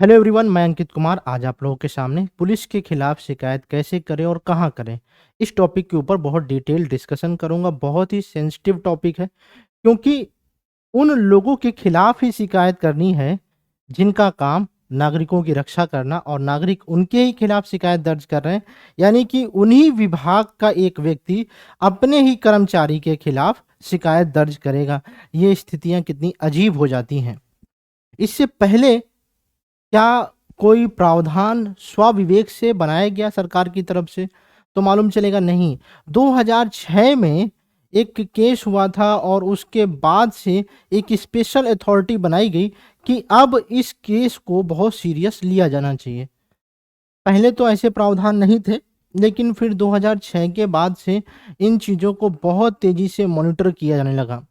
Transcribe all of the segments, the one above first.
Hello everyone, मैं अंकित कुमार आज आप लोगों के सामने पुलिस के खिलाफ शिकायत कैसे करें और कहाँ करें, इस टॉपिक के ऊपर बहुत डिटेल डिस्कशन करूंगा। बहुत ही सेंसिटिव टॉपिक है क्योंकि उन लोगों के खिलाफ ही शिकायत करनी है जिनका काम नागरिकों की रक्षा करना, और नागरिक उनके ही खिलाफ शिकायत दर्ज कर रहे हैं। यानी कि उन्हीं विभाग का एक व्यक्ति अपने ही कर्मचारी के खिलाफ शिकायत दर्ज करेगा। ये स्थितियां कितनी अजीब हो जाती हैं। इससे पहले क्या कोई प्रावधान स्वविवेक से बनाया गया सरकार की तरफ से? तो मालूम चलेगा नहीं। 2006 में एक केस हुआ था और उसके बाद से एक स्पेशल अथॉरिटी बनाई गई कि अब इस केस को बहुत सीरियस लिया जाना चाहिए। पहले तो ऐसे प्रावधान नहीं थे, लेकिन फिर 2006 के बाद से इन चीज़ों को बहुत तेज़ी से मॉनिटर किया जाने लगा,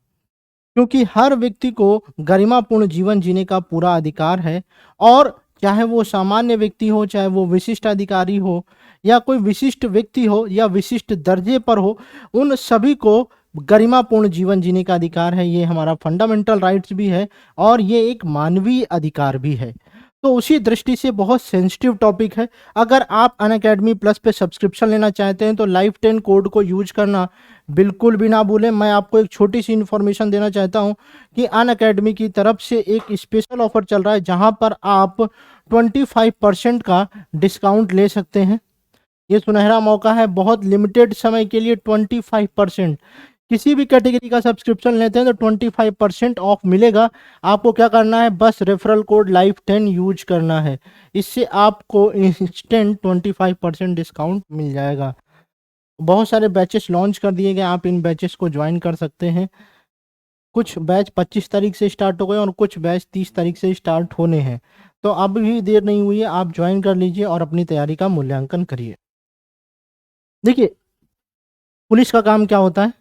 क्योंकि हर व्यक्ति को गरिमापूर्ण जीवन जीने का पूरा अधिकार है। और चाहे वो सामान्य व्यक्ति हो, चाहे वो विशिष्ट अधिकारी हो, या कोई विशिष्ट व्यक्ति हो, या विशिष्ट दर्जे पर हो, उन सभी को गरिमापूर्ण जीवन जीने का अधिकार है। ये हमारा फंडामेंटल राइट्स भी है और ये एक मानवीय अधिकार भी है। तो उसी दृष्टि से बहुत सेंसिटिव टॉपिक है। अगर आप अनअकैडमी प्लस पे सब्सक्रिप्शन लेना चाहते हैं तो लाइफ 10 कोड को यूज करना बिल्कुल भी ना भूलें। मैं आपको एक छोटी सी इन्फॉर्मेशन देना चाहता हूं कि अनअकैडमी की तरफ से एक स्पेशल ऑफर चल रहा है जहां पर आप 25% का डिस्काउंट ले सकते हैं। ये सुनहरा मौका है, बहुत लिमिटेड समय के लिए 25%। किसी भी कैटेगरी का सब्सक्रिप्शन लेते हैं तो 25% ऑफ मिलेगा। आपको क्या करना है, बस रेफरल कोड लाइफ 10 यूज करना है। इससे आपको इंस्टेंट 25% डिस्काउंट मिल जाएगा। बहुत सारे बैचेस लॉन्च कर दिए गए, आप इन बैचेस को ज्वाइन कर सकते हैं। कुछ बैच 25 तारीख से स्टार्ट हो गए और कुछ बैच 30 तारीख से स्टार्ट होने हैं। तो अब भी देर नहीं हुई है, आप ज्वाइन कर लीजिए और अपनी तैयारी का मूल्यांकन करिए। देखिए, पुलिस का काम क्या होता है?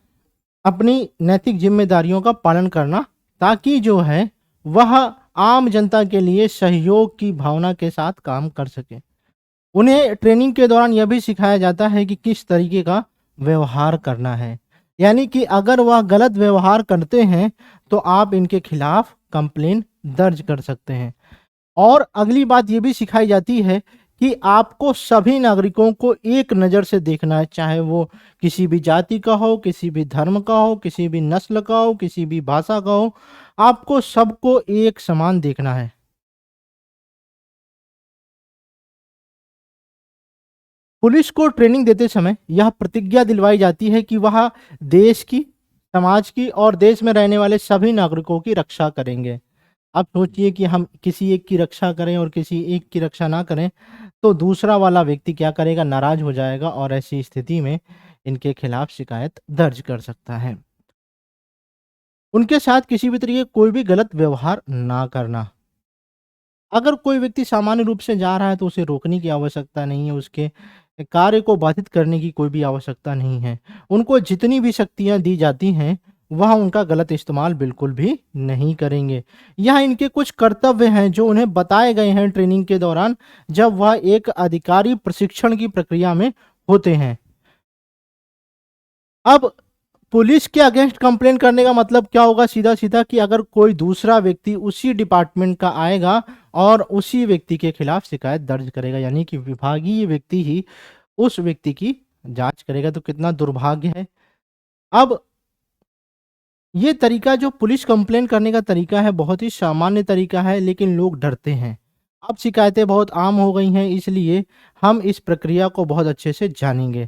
अपनी नैतिक जिम्मेदारियों का पालन करना, ताकि जो है वह आम जनता के लिए सहयोग की भावना के साथ काम कर सके। उन्हें ट्रेनिंग के दौरान यह भी सिखाया जाता है कि किस तरीके का व्यवहार करना है। यानी कि अगर वह गलत व्यवहार करते हैं तो आप इनके खिलाफ कंप्लेन दर्ज कर सकते हैं। और अगली बात ये भी सिखाई जाती है कि आपको सभी नागरिकों को एक नज़र से देखना है, चाहे वो किसी भी जाति का हो, किसी भी धर्म का हो, किसी भी नस्ल का हो, किसी भी भाषा का हो। आपको सबको एक समान देखना है। पुलिस को ट्रेनिंग देते समय यह प्रतिज्ञा दिलवाई जाती है कि वह देश की, समाज की और देश में रहने वाले सभी नागरिकों की रक्षा करेंगे। अब सोचिए कि हम किसी एक की रक्षा करें और किसी एक की रक्षा ना करें, तो दूसरा वाला व्यक्ति क्या करेगा, नाराज हो जाएगा और ऐसी स्थिति में इनके खिलाफ शिकायत दर्ज कर सकता है। उनके साथ किसी भी तरीके कोई भी गलत व्यवहार ना करना। अगर कोई व्यक्ति सामान्य रूप से जा रहा है तो उसे रोकने की आवश्यकता नहीं है, उसके कार्य को बाधित करने की कोई भी आवश्यकता नहीं है। उनको जितनी भी शक्तियाँ दी जाती हैं, वह उनका गलत इस्तेमाल बिल्कुल भी नहीं करेंगे। यह इनके कुछ कर्तव्य हैं जो उन्हें बताए गए हैं ट्रेनिंग के दौरान, जब वह एक अधिकारी प्रशिक्षण की प्रक्रिया में होते हैं। अब पुलिस के अगेंस्ट कंप्लेन करने का मतलब क्या होगा, सीधा सीधा कि अगर कोई दूसरा व्यक्ति उसी डिपार्टमेंट का आएगा और उसी व्यक्ति के खिलाफ शिकायत दर्ज करेगा, यानी कि विभागीय व्यक्ति ही उस व्यक्ति की जांच करेगा, तो कितना दुर्भाग्य है। अब ये तरीका जो पुलिस कंप्लेन करने का तरीका है, बहुत ही सामान्य तरीका है, लेकिन लोग डरते हैं। अब शिकायतें बहुत आम हो गई हैं, इसलिए हम इस प्रक्रिया को बहुत अच्छे से जानेंगे।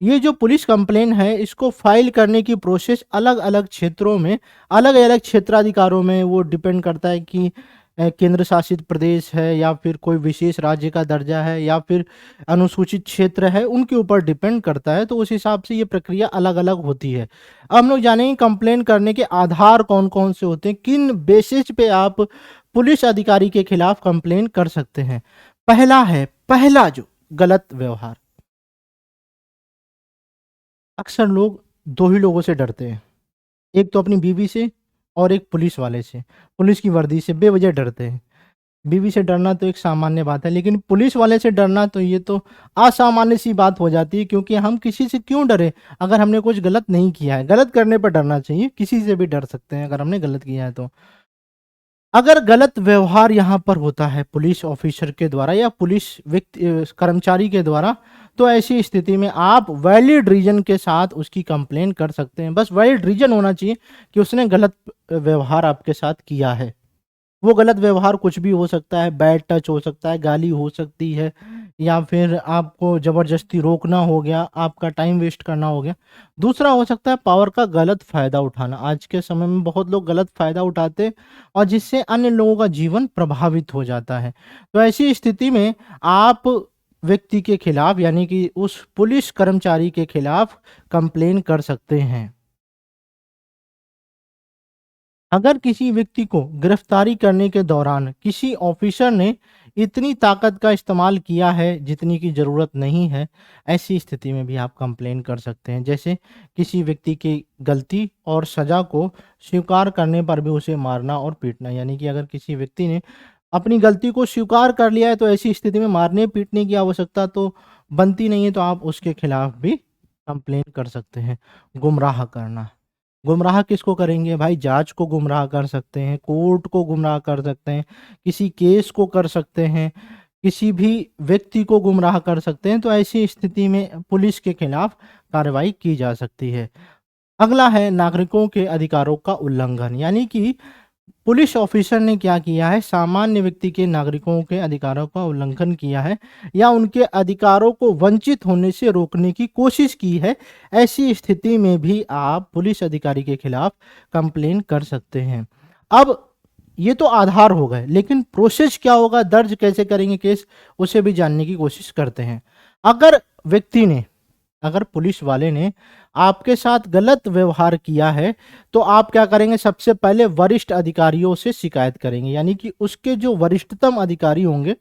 ये जो पुलिस कंप्लेन है, इसको फाइल करने की प्रोसेस अलग-अलग क्षेत्रों में, अलग-अलग क्षेत्राधिकारों में वो डिपेंड करता है कि केंद्र शासित प्रदेश है या फिर कोई विशेष राज्य का दर्जा है या फिर अनुसूचित क्षेत्र है, उनके ऊपर डिपेंड करता है। तो उस हिसाब से ये प्रक्रिया अलग-अलग होती है। अब हम लोग जानेंगे कंप्लेन करने के आधार कौन-कौन से होते हैं, किन बेसिस पे आप पुलिस अधिकारी के खिलाफ कंप्लेन कर सकते हैं। पहला जो गलत व्यवहार, अक्सर लोग 2 ही लोगों से डरते हैं। एक तो अपनी बीवी से और एक पुलिस वाले से। पुलिस की वर्दी से बेवजह डरते हैं। बीवी से डरना तो एक सामान्य बात है, लेकिन पुलिस वाले से डरना तो ये तो असामान्य सी बात हो जाती है, क्योंकि हम किसी से क्यों डरें अगर हमने कुछ गलत नहीं किया है। गलत करने पर डरना चाहिए, किसी से भी डर सकते हैं अगर हमने गलत किया है तो। अगर गलत व्यवहार यहाँ पर होता है पुलिस ऑफिसर के द्वारा या पुलिस व्यक्ति कर्मचारी के द्वारा, तो ऐसी स्थिति में आप वैलिड रीजन के साथ उसकी कंप्लेन कर सकते हैं। बस वैलिड रीजन होना चाहिए कि उसने गलत व्यवहार आपके साथ किया है। वो गलत व्यवहार कुछ भी हो सकता है, बैड टच हो सकता है, गाली हो सकती है, या फिर आपको ज़बरदस्ती रोकना हो गया, आपका टाइम वेस्ट करना हो गया। दूसरा हो सकता है पावर का गलत फ़ायदा उठाना। आज के समय में बहुत लोग गलत फ़ायदा उठाते हैं और जिससे अन्य लोगों का जीवन प्रभावित हो जाता है। तो ऐसी स्थिति में आप व्यक्ति के खिलाफ यानी कि उस पुलिस कर्मचारी के खिलाफ कंप्लेन कर सकते हैं। अगर किसी व्यक्ति को गिरफ्तारी करने के दौरान किसी ऑफिसर ने इतनी ताकत का इस्तेमाल किया है जितनी की ज़रूरत नहीं है, ऐसी स्थिति में भी आप कंप्लेन कर सकते हैं। जैसे किसी व्यक्ति की गलती और सज़ा को स्वीकार करने पर भी उसे मारना और पीटना। यानी कि अगर किसी व्यक्ति ने अपनी गलती को स्वीकार कर लिया है तो ऐसी स्थिति में मारने पीटने की आवश्यकता तो बनती नहीं है, तो आप उसके खिलाफ भी कंप्लेन कर सकते हैं। गुमराह करना, गुमराह किसको करेंगे भाई? जज को गुमराह कर सकते हैं, कोर्ट को गुमराह कर सकते हैं, किसी केस को कर सकते हैं, किसी भी व्यक्ति को गुमराह कर सकते हैं। तो ऐसी स्थिति में पुलिस के खिलाफ कार्रवाई की जा सकती है। अगला है नागरिकों के अधिकारों का उल्लंघन। यानी कि पुलिस ऑफिसर ने क्या किया है, सामान्य व्यक्ति के नागरिकों के अधिकारों का उल्लंघन किया है या उनके अधिकारों को वंचित होने से रोकने की कोशिश की है। ऐसी स्थिति में भी आप पुलिस अधिकारी के खिलाफ कंप्लेन कर सकते हैं। अब ये तो आधार हो गए, लेकिन प्रोसेस क्या होगा, दर्ज कैसे करेंगे केस, उसे भी जानने की कोशिश करते हैं। अगर व्यक्ति ने अगर पुलिस वाले ने आपके साथ गलत व्यवहार किया है तो आप क्या करेंगे, सबसे पहले वरिष्ठ अधिकारियों से शिकायत करेंगे। यानी कि उसके जो वरिष्ठतम अधिकारी होंगे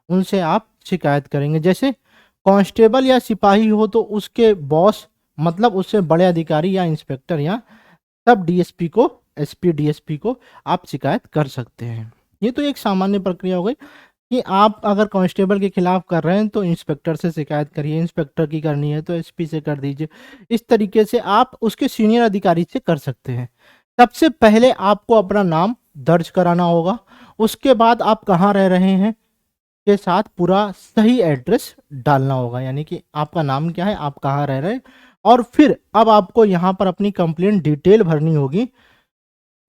उनसे आप शिकायत करेंगे। जैसे कांस्टेबल या सिपाही हो तो उसके बॉस, मतलब उससे बड़े अधिकारी या इंस्पेक्टर या सब डीएसपी को, एसपी डीएसपी को आप शिकायत कर सकते हैं। ये तो एक सामान्य प्रक्रिया हो गई कि आप अगर कांस्टेबल के खिलाफ कर रहे हैं तो इंस्पेक्टर से शिकायत करिए, इंस्पेक्टर की करनी है तो एसपी से कर दीजिए। इस तरीके से आप उसके सीनियर अधिकारी से कर सकते हैं। सबसे पहले आपको अपना नाम दर्ज कराना होगा, उसके बाद आप कहाँ रह रहे हैं के साथ पूरा सही एड्रेस डालना होगा। यानी कि आपका नाम क्या है, आप कहाँ रह रहे हैं, और फिर अब आपको यहाँ पर अपनी कंप्लेंट डिटेल भरनी होगी।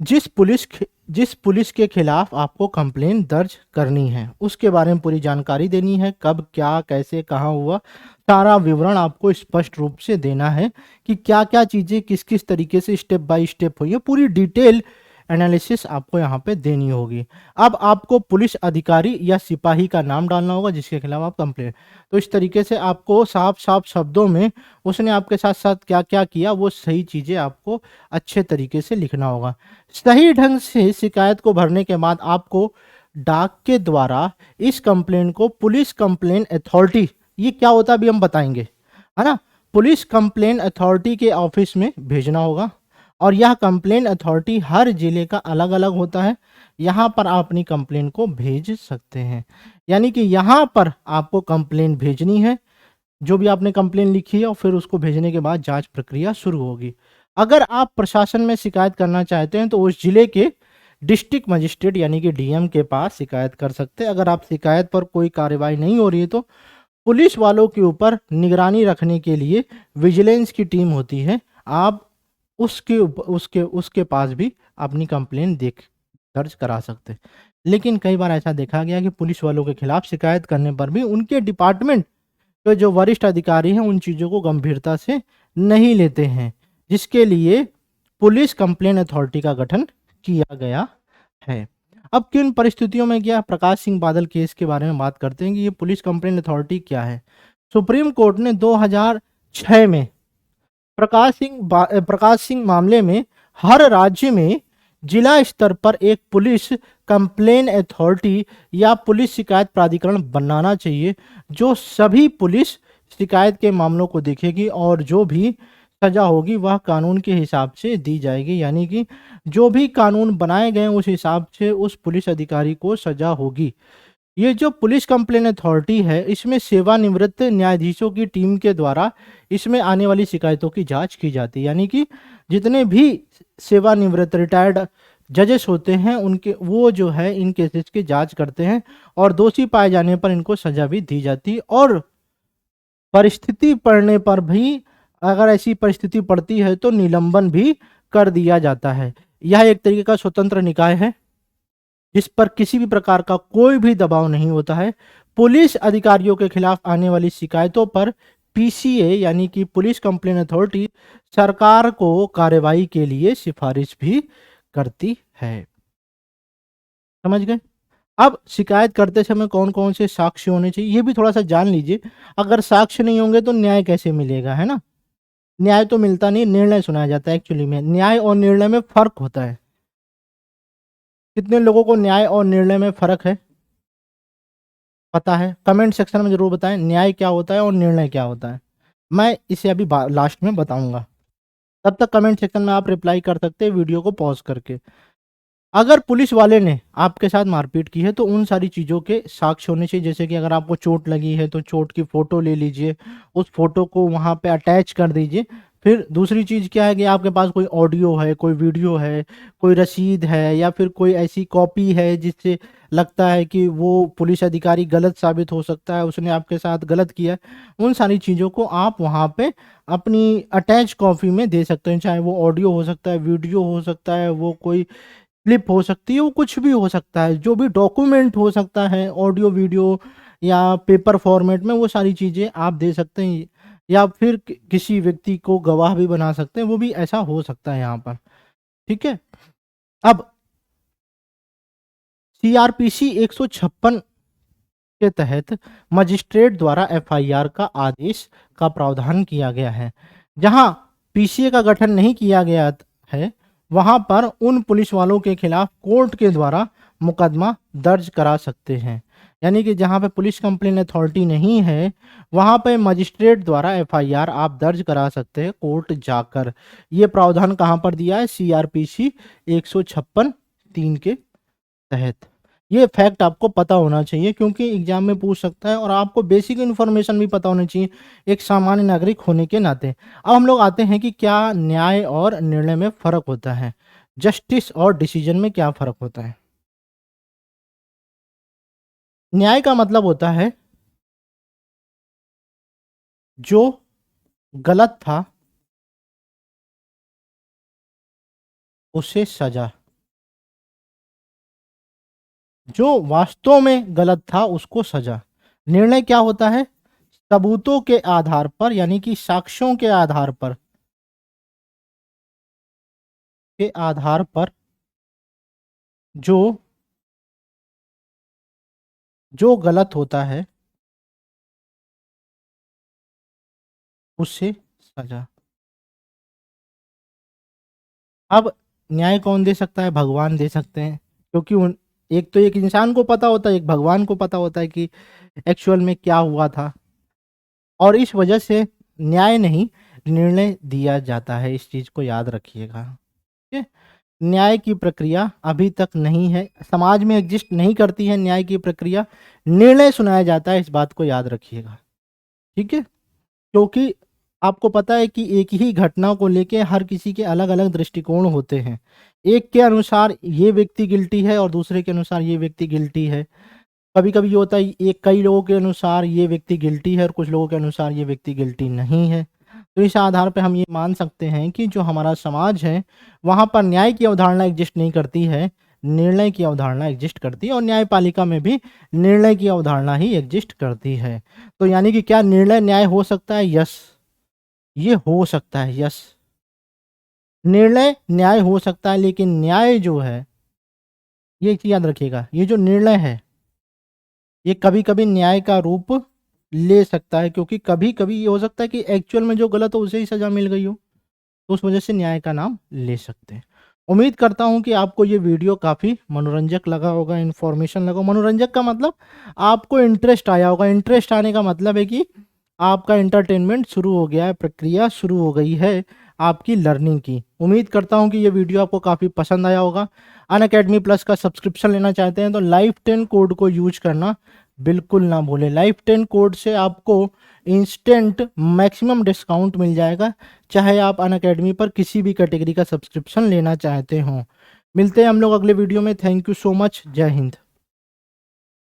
जिस पुलिस के खिलाफ आपको कंप्लेन दर्ज करनी है उसके बारे में पूरी जानकारी देनी है, कब क्या कैसे कहाँ हुआ, सारा विवरण आपको स्पष्ट रूप से देना है कि क्या क्या चीज़ें किस किस तरीके से स्टेप बाय स्टेप हुई है। पूरी डिटेल एनालिसिस आपको यहाँ पे देनी होगी। अब आपको पुलिस अधिकारी या सिपाही का नाम डालना होगा जिसके खिलाफ आप कंप्लेन, तो इस तरीके से आपको साफ साफ शब्दों में उसने आपके साथ साथ क्या क्या किया वो सही चीज़ें आपको अच्छे तरीके से लिखना होगा। सही ढंग से शिकायत को भरने के बाद आपको डाक के द्वारा इस कंप्लेन को पुलिस कंप्लेन अथॉरिटी, ये क्या होता है अभी हम बताएंगे, है ना, पुलिस कंप्लेन अथॉरिटी के ऑफिस में भेजना होगा। और यह कंप्लेन अथॉरिटी हर जिले का अलग अलग होता है, यहाँ पर आप अपनी कंप्लेन को भेज सकते हैं। यानी कि यहाँ पर आपको कंप्लेन भेजनी है, जो भी आपने कंप्लेन लिखी है, और फिर उसको भेजने के बाद जांच प्रक्रिया शुरू होगी। अगर आप प्रशासन में शिकायत करना चाहते हैं तो उस जिले के डिस्ट्रिक्ट मजिस्ट्रेट यानी कि डीएम के पास शिकायत कर सकते हैं। अगर आप शिकायत पर कोई कार्रवाई नहीं हो रही है तो पुलिस वालों के ऊपर निगरानी रखने के लिए विजिलेंस की टीम होती है, आप उसके पास भी अपनी कंप्लेन दर्ज करा सकते हैं। लेकिन कई बार ऐसा देखा गया कि पुलिस वालों के खिलाफ शिकायत करने पर भी उनके डिपार्टमेंट के जो वरिष्ठ अधिकारी हैं उन चीज़ों को गंभीरता से नहीं लेते हैं, जिसके लिए पुलिस कंप्लेन अथॉरिटी का गठन किया गया है। अब किन परिस्थितियों में क्या, प्रकाश सिंह बादल केस के बारे में बात करते हैं कि ये पुलिस कंप्लेन अथॉरिटी क्या है। सुप्रीम कोर्ट ने 2006 में प्रकाश सिंह मामले में हर राज्य में जिला स्तर पर एक पुलिस कंप्लेन अथॉरिटी या पुलिस शिकायत प्राधिकरण बनाना चाहिए, जो सभी पुलिस शिकायत के मामलों को देखेगी और जो भी सजा होगी वह कानून के हिसाब से दी जाएगी। यानी कि जो भी कानून बनाए गए उस हिसाब से उस पुलिस अधिकारी को सजा होगी। ये जो पुलिस कंप्लेन अथॉरिटी है इसमें सेवानिवृत्त न्यायाधीशों की टीम के द्वारा इसमें आने वाली शिकायतों की जांच की जाती है। यानी कि जितने भी सेवानिवृत्त रिटायर्ड जजेस होते हैं उनके, वो जो है इन केसेस की जांच करते हैं और दोषी पाए जाने पर इनको सजा भी दी जाती है। और परिस्थिति पड़ने पर भी, अगर ऐसी परिस्थिति पड़ती है तो निलंबन भी कर दिया जाता है। यह एक तरीके का स्वतंत्र निकाय है जिस पर किसी भी प्रकार का कोई भी दबाव नहीं होता है। पुलिस अधिकारियों के खिलाफ आने वाली शिकायतों पर पीसीए यानी कि पुलिस कंप्लेन अथॉरिटी सरकार को कार्रवाई के लिए सिफारिश भी करती है। समझ गए? अब शिकायत करते समय कौन कौन से साक्ष्य होने चाहिए ये भी थोड़ा सा जान लीजिए। अगर साक्ष्य नहीं होंगे तो न्याय कैसे मिलेगा, है ना? न्याय तो मिलता नहीं, निर्णय सुनाया जाता है। एक्चुअली में न्याय और निर्णय में फर्क होता है। कितने लोगों को न्याय और निर्णय में फर्क है, पता है? कमेंट सेक्शन में जरूर बताएं न्याय क्या होता है और निर्णय क्या होता है। मैं इसे अभी लास्ट में बताऊंगा। तब तक कमेंट सेक्शन में आप रिप्लाई कर सकते हैं वीडियो को पॉज करके। अगर पुलिस वाले ने आपके साथ मारपीट की है तो उन सारी चीज़ों के साक्ष्य होने चाहिए। जैसे कि अगर आपको चोट लगी है तो चोट की फ़ोटो ले लीजिए, उस फोटो को वहाँ पे अटैच कर दीजिए। फिर दूसरी चीज़ क्या है कि आपके पास कोई ऑडियो है, कोई वीडियो है, कोई रसीद है या फिर कोई ऐसी कॉपी है जिससे लगता है कि वो पुलिस अधिकारी गलत साबित हो सकता है, उसने आपके साथ गलत किया है। उन सारी चीज़ों को आप वहाँ पे अपनी अटैच कॉपी में दे सकते हैं। चाहे वो ऑडियो हो सकता है, वीडियो हो सकता है, वो कोई क्लिप हो सकती है, वो कुछ भी हो सकता है। जो भी डॉक्यूमेंट हो सकता है ऑडियो वीडियो या पेपर फॉर्मेट में, वो सारी चीज़ें आप दे सकते हैं। या फिर किसी व्यक्ति को गवाह भी बना सकते हैं, वो भी ऐसा हो सकता है यहाँ पर। ठीक है। अब सीआरपीसी 156 के तहत मजिस्ट्रेट द्वारा एफआईआर का आदेश का प्रावधान किया गया है। जहां पीसीए का गठन नहीं किया गया है वहां पर उन पुलिस वालों के खिलाफ कोर्ट के द्वारा मुकदमा दर्ज करा सकते हैं। यानी कि जहां पे पुलिस कंप्लेन अथॉरिटी नहीं है वहां पे मजिस्ट्रेट द्वारा एफआईआर आप दर्ज करा सकते हैं कोर्ट जाकर। ये प्रावधान कहां पर दिया है? सीआरपीसी 156(3) के तहत। ये फैक्ट आपको पता होना चाहिए क्योंकि एग्जाम में पूछ सकता है और आपको बेसिक इन्फॉर्मेशन भी पता होनी चाहिए एक सामान्य नागरिक होने के नाते। अब हम लोग आते हैं कि क्या न्याय और निर्णय में फर्क होता है, जस्टिस और डिसीजन में क्या फर्क होता है। न्याय का मतलब होता है जो गलत था उसे सजा, जो वास्तव में गलत था उसको सजा। निर्णय क्या होता है? सबूतों के आधार पर यानी कि साक्ष्यों के आधार पर, जो जो गलत होता है उसे सजा। अब न्याय कौन दे सकता है? भगवान दे सकते हैं। क्योंकि उन, एक तो एक इंसान को पता होता है, एक भगवान को पता होता है कि एक्चुअल में क्या हुआ था। और इस वजह से न्याय नहीं, निर्णय दिया जाता है। इस चीज को याद रखिएगा। ठीक है। न्याय की प्रक्रिया अभी तक नहीं है, समाज में एग्जिस्ट नहीं करती है न्याय की प्रक्रिया। निर्णय सुनाया जाता है, इस बात को याद रखिएगा। ठीक है। क्योंकि आपको पता है कि एक ही घटना को लेके हर किसी के अलग अलग दृष्टिकोण होते हैं। एक के अनुसार ये व्यक्ति गिल्टी है और दूसरे के अनुसार ये व्यक्ति गिल्टी है। कभी कभी ये होता है एक, कई लोगों के अनुसार ये व्यक्ति गिल्टी है और कुछ लोगों के अनुसार ये व्यक्ति गिल्टी नहीं है। तो इस आधार पर हम ये मान सकते हैं कि जो हमारा समाज है वहाँ पर न्याय की अवधारणा एग्जिस्ट नहीं करती है, निर्णय की अवधारणा एग्जिस्ट करती है। और न्यायपालिका में भी निर्णय की अवधारणा ही एग्जिस्ट करती है। तो यानी कि क्या निर्णय न्याय हो सकता है? यस, ये हो सकता है। यस, निर्णय न्याय हो सकता है, लेकिन न्याय जो है, ये एक चीज याद रखिएगा, ये जो निर्णय है ये कभी कभी न्याय का रूप ले सकता है। क्योंकि कभी कभी ये हो सकता है कि एक्चुअल में जो गलत हो उसे ही सजा मिल गई हो, तो उस वजह से न्याय का नाम ले सकते हैं। उम्मीद करता हूं कि आपको ये वीडियो काफ़ी मनोरंजक लगा होगा, इन्फॉर्मेशन लगा। मनोरंजक का मतलब आपको इंटरेस्ट आया होगा। इंटरेस्ट आने का मतलब है कि आपका एंटरटेनमेंट शुरू हो गया है, प्रक्रिया शुरू हो गई है आपकी लर्निंग की। उम्मीद करता हूं कि ये वीडियो आपको काफ़ी पसंद आया होगा। अनअकैडमी प्लस का सब्सक्रिप्शन लेना चाहते हैं तो लाइफ 10 कोड को यूज करना बिल्कुल ना भूलें। लाइफ 10 कोड से आपको इंस्टेंट मैक्सिमम डिस्काउंट मिल जाएगा, चाहे आप अनअकैडमी पर किसी भी कैटेगरी का सब्सक्रिप्शन लेना चाहते हो। मिलते हैं हम लोग अगले वीडियो में। Thank you so much. जय हिंद।